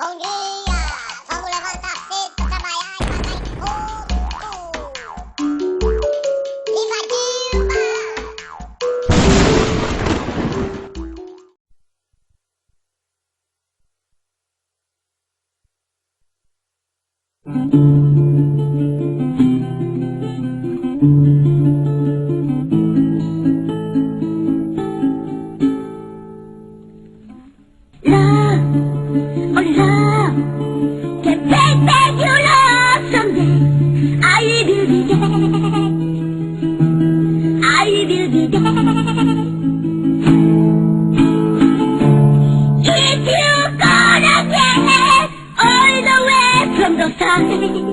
Un día todo levantarse, trabalhar e pagar imposto. Viva Dilma! Love, oh love, can make you love someday. I will be there. I will be there. If you gonna get all the way from the sun.